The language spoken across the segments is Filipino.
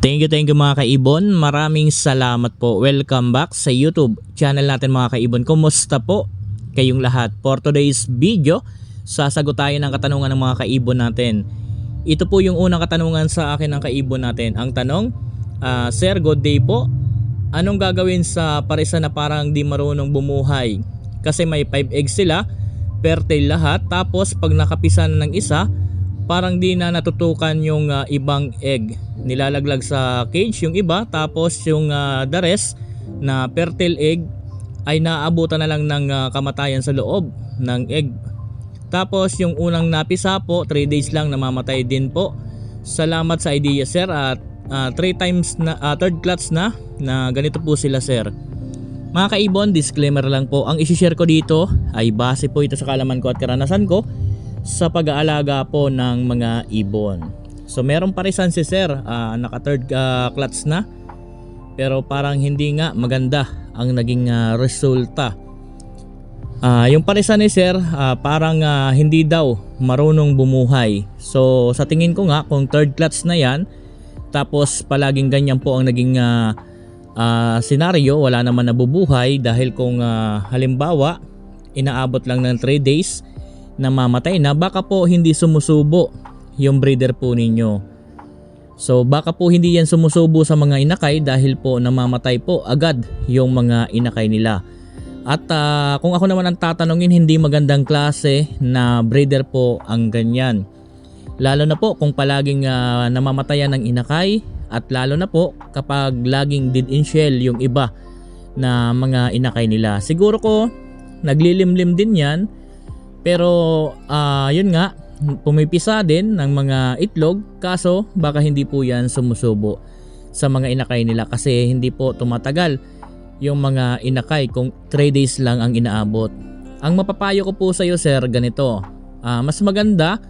Thank you mga kaibon. Maraming salamat po. Welcome back sa YouTube channel natin mga kaibon. Kumusta po kayong lahat? For today's video, sasagot tayo ng katanungan ng mga kaibon natin. Ito po yung unang katanungan sa akin ng kaibon natin. Ang tanong, Sir, good day po. Anong gagawin sa parisa na parang di marunong bumuhay? Kasi may 5 eggs sila, fertile lahat. Tapos pag nakapisan ng isa, parang di na natutukan yung ibang egg. Nilalaglag sa cage yung iba, tapos yung the rest na fertile egg ay naabutan na lang ng kamatayan sa loob ng egg. Tapos yung unang napisa po, 3 days lang namamatay din po. Salamat sa idea, sir, at 3 times na third clutch na ganito po sila, sir. Mga kaibon, disclaimer lang po, ang isi-share ko dito ay base po ito sa kaalaman ko at karanasan ko sa pag-aalaga po ng mga ibon. So meron parisan si sir, naka third clutch na, pero parang hindi nga maganda ang naging resulta. Yung parisan ni sir, parang hindi daw marunong bumuhay. So sa tingin ko nga, kung third clutch na yan, tapos palaging ganyan po ang naging senaryo, wala naman nabubuhay. Dahil kung halimbawa inaabot lang ng 3 days namamatay na, baka po hindi sumusubo yung breeder po ninyo. So baka po hindi yan sumusubo sa mga inakay dahil po namamatay po agad yung mga inakay nila. At kung ako naman ang tatanungin, hindi magandang klase na breeder po ang ganyan. Lalo na po kung palaging namamatayan ng inakay, at lalo na po kapag laging dead in shell yung iba na mga inakay nila. Siguro ko naglilimlim din yan, pero yun nga, pumipisa din ng mga itlog, kaso baka hindi po yan sumusubo sa mga inakay nila kasi hindi po tumatagal yung mga inakay kung 3 days lang ang inaabot. Ang mapapayo ko po sa iyo, sir, ganito, mas maganda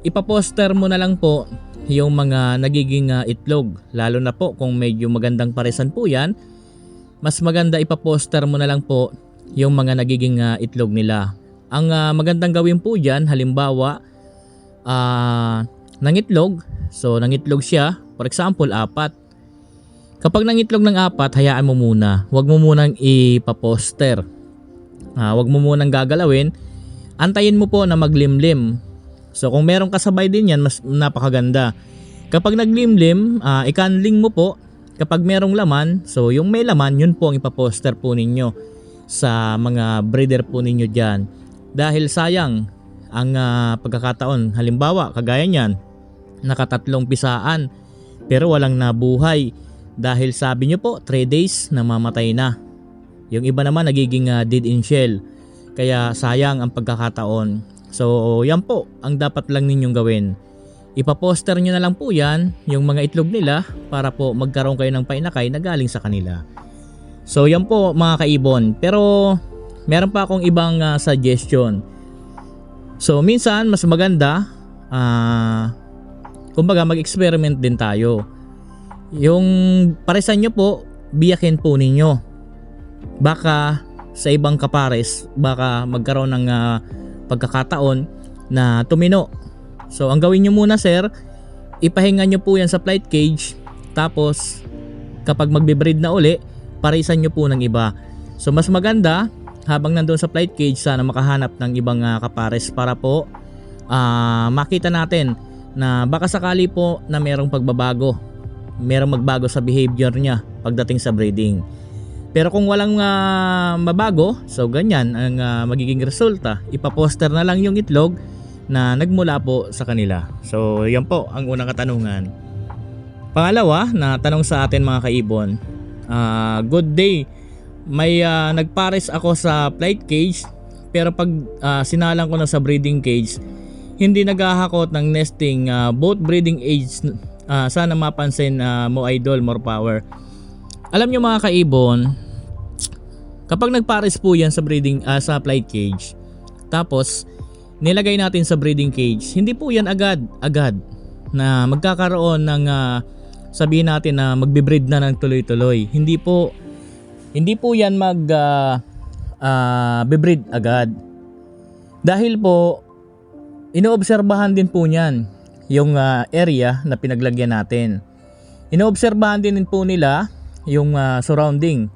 ipaposter mo na lang po yung mga nagiging itlog, lalo na po kung medyo magandang parisan po yan. Mas maganda ipaposter mo na lang po yung mga nagiging itlog nila. Ang magandang gawin po dyan, halimbawa nangitlog, so nangitlog siya, for example 4. Kapag nangitlog ng 4, hayaan mo muna, huwag mo munang ipaposter, huwag mo munang gagalawin, antayin mo po na maglimlim. So kung meron kasabay din yan, mas napakaganda. Kapag naglimlim, ikanling mo po. Kapag merong laman, so yung may laman, yun po ang ipaposter po ninyo sa mga breeder po ninyo dyan. Dahil sayang ang pagkakataon. Halimbawa, kagaya niyan, nakatatlong pisaan pero walang nabuhay. Dahil sabi nyo po, 3 days namamatay na. Yung iba naman nagiging dead in shell. Kaya sayang ang pagkakataon. So yan po ang dapat lang ninyong gawin. Ipaposter nyo na lang po yan, yung mga itlog nila, para po magkaroon kayo ng painakay na galing sa kanila. So yan po mga kaibon. Pero meron pa akong ibang suggestion. So minsan mas maganda, kumbaga mag-experiment din tayo. Yung parisan nyo po, biyakin po ninyo. Baka sa ibang kapares, baka magkaroon ng pagkakataon na tumino. So ang gawin nyo muna, sir, ipahinga nyo po yan sa flight cage. Tapos kapag magbe-breed na uli, parisan nyo po ng iba. So mas maganda, habang nandun sa flight cage, sana makahanap ng ibang kapares para po makita natin na baka sakali po na merong pagbabago, merong magbago sa behavior niya pagdating sa breeding. Pero kung walang mabago, so ganyan ang magiging resulta. Ipaposter na lang yung itlog na nagmula po sa kanila. So yan po ang unang katanungan. Pangalawa na tanong sa atin mga kaibon, good day. May nagpares ako sa flight cage, pero pag sinalang ko na sa breeding cage, hindi naghahakot ng nesting. Both breeding age, sana mapansin mo, idol, more power. Alam nyo mga kaibon, kapag nagpares po yan sa breeding sa flight cage, tapos nilagay natin sa breeding cage, hindi po yan agad na magkakaroon ng sabihin natin na magbe-breed na ng tuloy-tuloy. Hindi po yan be-breed agad. Dahil po inoobserbahan din po niyan yung area na pinaglagyan natin. Inoobserbahan din po nila yung surrounding.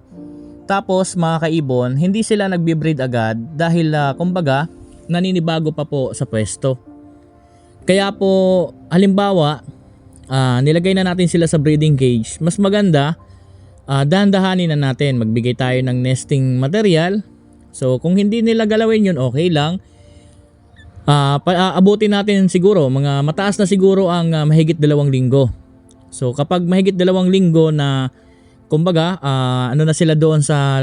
Tapos mga kaibon, hindi sila nagbe-breed agad dahil kumbaga naninibago pa po sa pwesto. Kaya po halimbawa nilagay na natin sila sa breeding cage, mas maganda dahan-dahanin na natin, magbigay tayo ng nesting material. So kung hindi nila galawin yun, okay lang. Abutin natin siguro, mga mataas na siguro ang mahigit 2 linggo. So kapag mahigit 2 linggo na kumbaga ano na sila doon sa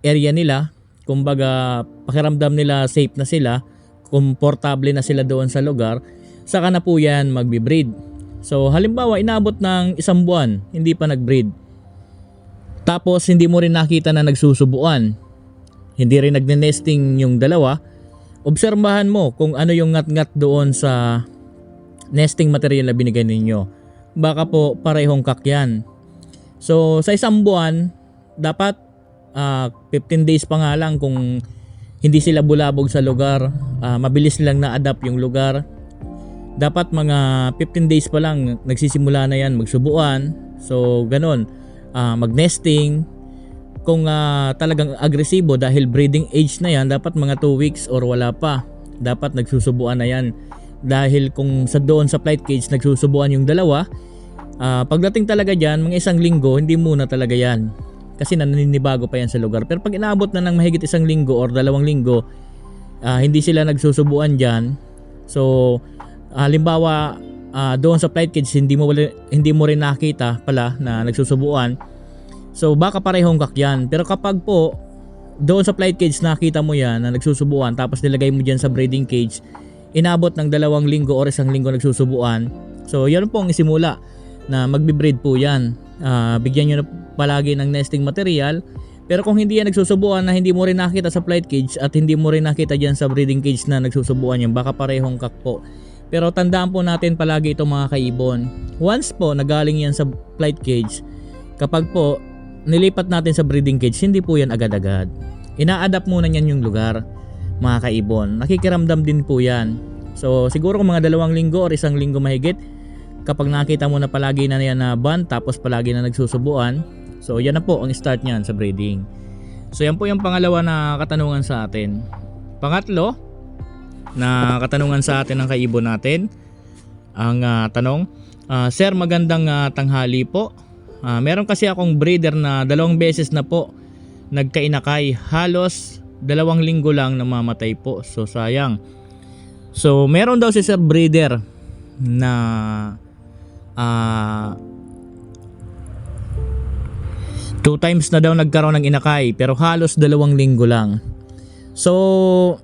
area nila, kumbaga pakiramdam nila safe na sila, komportable na sila doon sa lugar, saka na po yan magbe-breed. So halimbawa inabot ng 1 buwan, hindi pa nag-breed. Tapos hindi mo rin nakita na nagsusubuan, hindi rin nagne-nesting yung dalawa, obserbahan mo kung ano yung ngat-ngat doon sa nesting material na binigay ninyo. Baka po parehong kakyan. So sa 1 buwan, dapat 15 days pa nga lang kung hindi sila bulabog sa lugar, mabilis lang na-adapt yung lugar. Dapat mga 15 days pa lang nagsisimula na yan magsubuan. So ganon, mag-nesting. Kung talagang agresibo dahil breeding age na yan, dapat mga 2 weeks or wala pa, dapat nagsusubuan na yan. Dahil kung sa doon sa flight cage nagsusubuan yung dalawa, pagdating talaga dyan mga 1 linggo, hindi muna talaga yan, kasi naninibago pa yan sa lugar. Pero pag inaabot na ng mahigit 1 linggo or 2 linggo, hindi sila nagsusubuan dyan. So halimbawa doon sa flight cage hindi mo rin nakita pala na nagsusubuan, so baka parehong kakyan. Pero kapag po doon sa flight cage nakita mo yan na nagsusubuan, tapos nilagay mo dyan sa breeding cage, inabot ng 2 linggo or 1 linggo nagsusubuan, so yan po ang isimula na magbe-breed po yan. Bigyan nyo na palagi ng nesting material. Pero kung hindi yan nagsusubuan, na hindi mo rin nakita sa flight cage at hindi mo rin nakita dyan sa breeding cage na nagsusubuan yan, baka parehong kak po. Pero tandaan po natin palagi ito mga kaibon, once po nagaling yan sa flight cage, kapag po nilipat natin sa breeding cage, hindi po yan agad-agad. Ina-adapt muna yan yung lugar mga kaibon. Nakikiramdam din po yan. So siguro kung mga 2 linggo or 1 linggo mahigit, kapag nakita mo na palagi na yan na band, tapos palagi na nagsusubuan, so yan na po ang start niyan sa breeding. So yan po yung pangalawa na katanungan sa atin. Pangatlo na katanungan sa atin ng kaibon natin, ang tanong, Sir, magandang tanghali po. Meron kasi akong breeder na 2 beses na po nagkainakay, halos 2 linggo lang namamatay po, so sayang. So meron daw si Sir breeder na 2 times na daw nagkaroon ng inakay, pero halos 2 linggo lang. So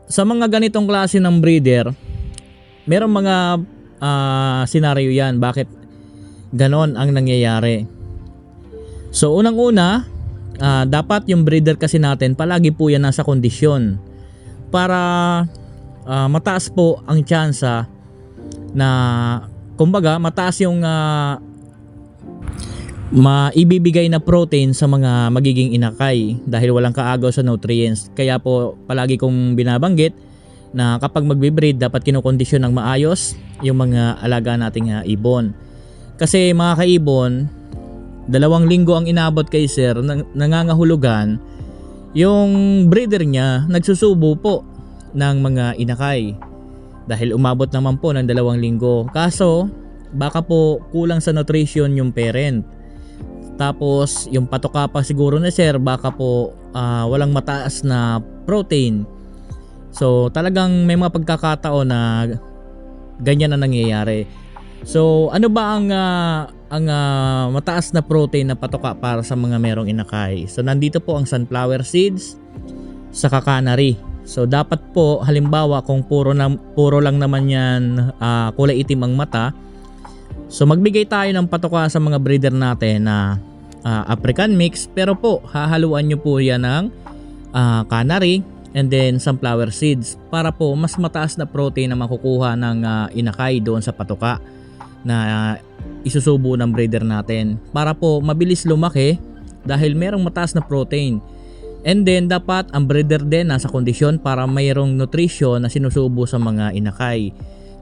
sa mga ganitong klase ng breeder, merong mga senaryo yan bakit ganon ang nangyayari. So unang-una, dapat yung breeder kasi natin palagi po yan nasa kondisyon para mataas po ang tsansa na kumbaga mataas yung maibibigay na protein sa mga magiging inakay dahil walang kaagaw sa nutrients. Kaya po palagi kong binabanggit na kapag magbe-breed, dapat kinokondisyon ng maayos yung mga alaga nating ibon. Kasi mga kaibon, 2 linggo ang inabot kay Sir, nangangahulugan yung breeder niya nagsusubo po ng mga inakay dahil umabot naman po ng 2 linggo. Kaso baka po kulang sa nutrition yung parent. Tapos yung patoka pa siguro na Sir, baka po walang mataas na protein. So talagang may mga pagkakataon na ganyan na nangyayari. So ano ba ang mataas na protein na patoka para sa mga merong inakay? So nandito po ang sunflower seeds sa canary. So dapat po halimbawa kung puro lang naman yan kulay itim ang mata, so magbigay tayo ng patoka sa mga breeder natin na African mix, pero po hahaluan nyo po yan ng canary and then sunflower seeds para po mas mataas na protein na makukuha ng inakay doon sa patoka na isusubo ng breeder natin, para po mabilis lumaki dahil merong mataas na protein. And then dapat ang breeder din nasa kondisyon para mayroong nutrition na sinusubo sa mga inakay.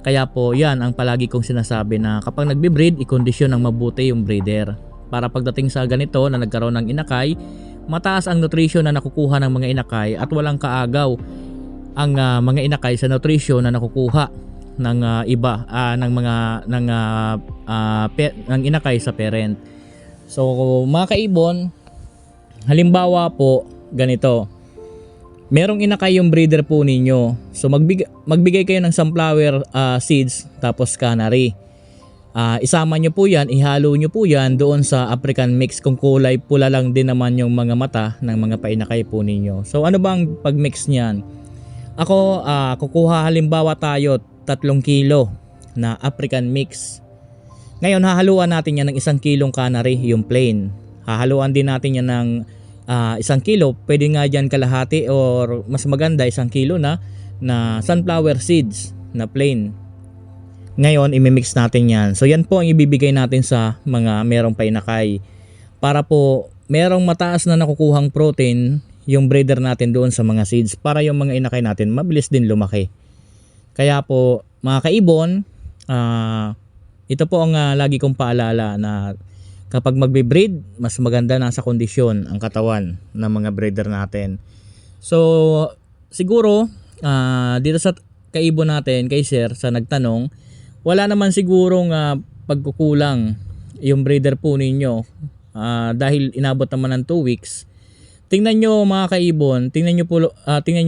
Kaya po yan ang palagi kong sinasabi na kapag nagbe-breed, i-condition ng mabuti yung breeder. Para pagdating sa ganito na nagkaroon ng inakay, mataas ang nutrition na nakukuha ng mga inakay at walang kaagaw ang mga inakay sa nutrition na nakukuha ng iba ng inakay sa parent. So mga kaibon, halimbawa po ganito. Merong inakay yung breeder po ninyo. So magbigay kayo ng sunflower seeds tapos canary. Isama nyo po yan, ihalo nyo po yan doon sa African mix kung kulay pula lang din naman yung mga mata ng mga painakay po ninyo. So ano bang pag-mix niyan? Ako kukuha halimbawa tayo 3 kilo na African mix. Ngayon hahaluan natin yan ng 1 kilong canary, yung plain. Hahaluan din natin yan ng 1 kilo, pwede nga dyan kalahati or mas maganda 1 kilo na sunflower seeds na plain. Ngayon imimix natin yan. So yan po ang ibibigay natin sa mga merong painakay para po merong mataas na nakukuhang protein yung breeder natin doon sa mga seeds para yung mga inakay natin mabilis din lumaki. Kaya po mga kaibon, ito po ang lagi kong paalala na kapag magbe-breed, mas maganda na sa kondisyon ang katawan ng mga breeder natin. So siguro dito sa kaibon natin kay sir sa nagtanong, wala naman sigurong pagkukulang yung breeder po ninyo dahil inabot naman ng 2 weeks. Tingnan nyo mga kaibon, tingnan nyo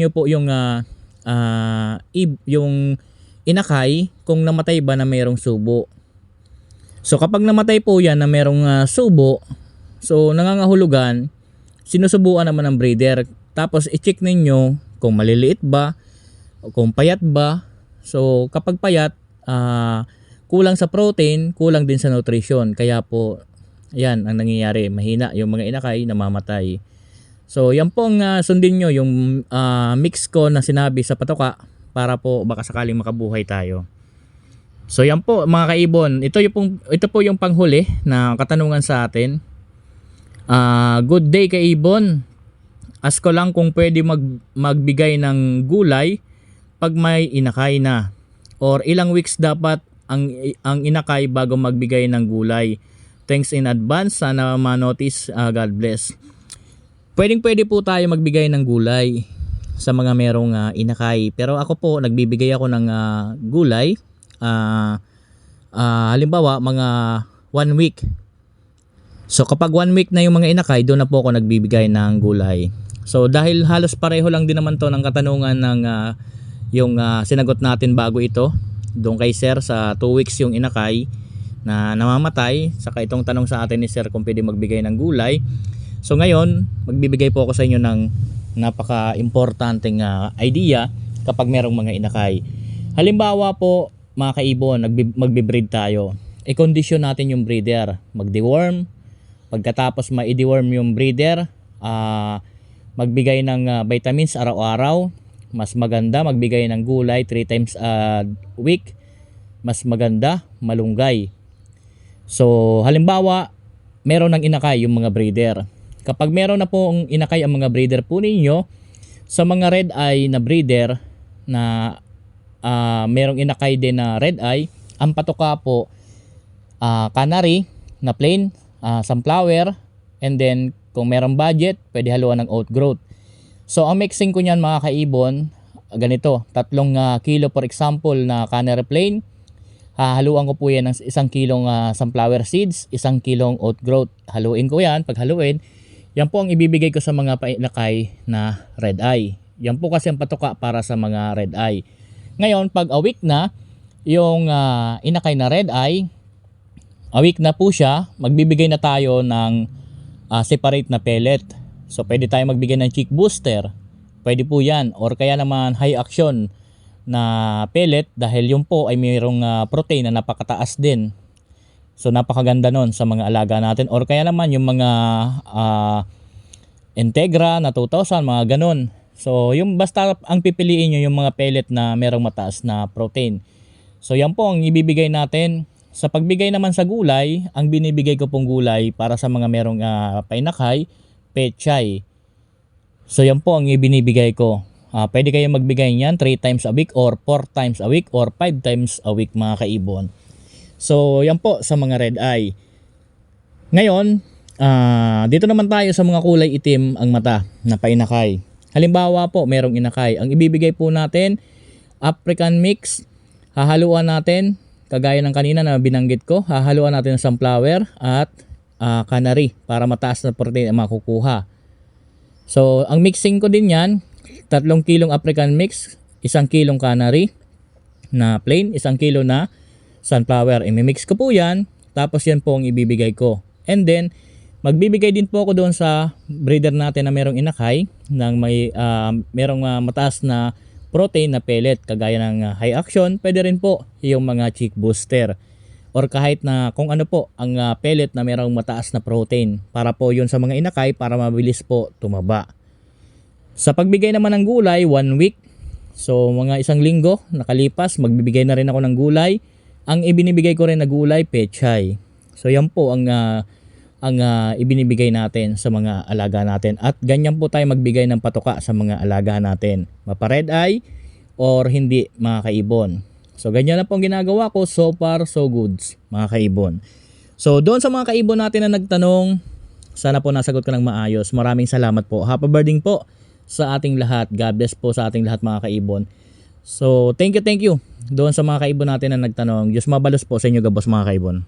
po yung inakay kung namatay ba na mayroong subo. So kapag namatay po yan na merong subo, so nangangahulugan, sinusubuan naman ng breeder. Tapos i-check ninyo kung maliliit ba, o kung payat ba. So kapag payat, kulang sa protein, kulang din sa nutrition. Kaya po, yan ang nangyayari. Mahina yung mga inakay, namamatay. So yan po ang sundin nyo, yung mix ko na sinabi sa patoka para po baka sakaling makabuhay tayo. So yan po mga kaibon, ito po yung panghuli na katanungan sa atin. Good day kaibon. Ask ko lang kung pwede magbigay ng gulay pag may inakay na. Or ilang weeks dapat ang inakay bago magbigay ng gulay. Thanks in advance, sana ma-notice. God bless. Pwede po tayo magbigay ng gulay sa mga merong inakay. Pero ako po nagbibigay ako ng gulay. Halimbawa mga 1 week. So kapag 1 week na yung mga inakay, doon na po ako nagbibigay ng gulay. So dahil halos pareho lang din naman to ng katanungan ng yung sinagot natin bago ito doon kay sir sa 2 weeks yung inakay na namamatay, saka itong tanong sa atin ni sir kung pwede magbigay ng gulay. So ngayon magbibigay po ako sa inyo ng napaka-importanteng idea kapag merong mga inakay. Halimbawa po mga kaibon, magbe-breed tayo. I-condition natin yung breeder, mag-deworm. Pagkatapos ma-deworm yung breeder, magbigay ng vitamins araw-araw. Mas maganda magbigay ng gulay 3 times a week. Mas maganda malunggay. So halimbawa, meron ng inakay yung mga breeder. Kapag meron na po ang inakay ang mga breeder po ninyo, sa mga red eye na breeder na merong inakay din na red eye, ang patoka po canary na plain, sunflower, and then kung merong budget pwede haluan ng oat growth. So ang mixing ko niyan mga kaibon, ganito, 3 kilo for example na canary plain, haluan ko po yan ng 1 kilong sunflower seeds, 1 kilong oat growth. Haluin ko yan, pag haluin, yan po ang ibibigay ko sa mga painakay na red eye. Yan po kasi ang patoka para sa mga red eye. Ngayon, pag awake na yung inakay na red eye, awake na po siya, magbibigay na tayo ng separate na pellet. So, pwede tayo magbigay ng chick booster. Pwede po yan. Or kaya naman high action na pellet dahil yun po ay mayroong protein na napakataas din. So, napakaganda nun sa mga alaga natin. Or kaya naman yung mga Integra na 2,000, mga ganun. So, yung basta ang pipiliin nyo yung mga pellet na merong mataas na protein. So, yan po ang ibibigay natin. Sa pagbigay naman sa gulay, ang binibigay ko pong gulay para sa mga merong painakay, pechay. So, yan po ang ibinibigay ko. Pwede kayo magbigay niyan 3 times a week or 4 times a week or 5 times a week mga kaibon. So yan po sa mga red eye. Ngayon, dito naman tayo sa mga kulay itim ang mata na painakay. Halimbawa po, merong inakay. Ang ibibigay po natin, African mix. Hahaluan natin, kagaya ng kanina na binanggit ko, hahaluan natin ng sunflower at canary para mataas na protein ang makukuha. So, ang mixing ko din yan, 3 kilong African mix, 1 kilong canary na plain, 1 kilo na sunflower. I-mix ko po yan, tapos yan po ang ibibigay ko. And then, magbibigay din po ako doon sa breeder natin na merong inakay ng may merong mataas na protein na pellet kagaya ng high action. Pwede rin po yung mga chick booster or kahit na kung ano po ang pellet na merong mataas na protein para po yun sa mga inakay para mabilis po tumaba. Sa pagbigay naman ng gulay, 1 week. So mga 1 linggo nakalipas, magbibigay na rin ako ng gulay. Ang ibinibigay ko rin na gulay, pechay. So yan po ang ibinibigay natin sa mga alaga natin. At ganyan po tayo magbigay ng patuka sa mga alaga natin. Mapa red eye or hindi mga kaibon. So ganyan na po ang ginagawa ko. So far so good mga kaibon. So doon sa mga kaibon natin na nagtanong, sana po nasagot ko ng maayos. Maraming salamat po. Happy birthday po sa ating lahat. God bless po sa ating lahat mga kaibon. So thank you. Doon sa mga kaibon natin na nagtanong. Diyos mabalos po sa inyo gabos mga kaibon.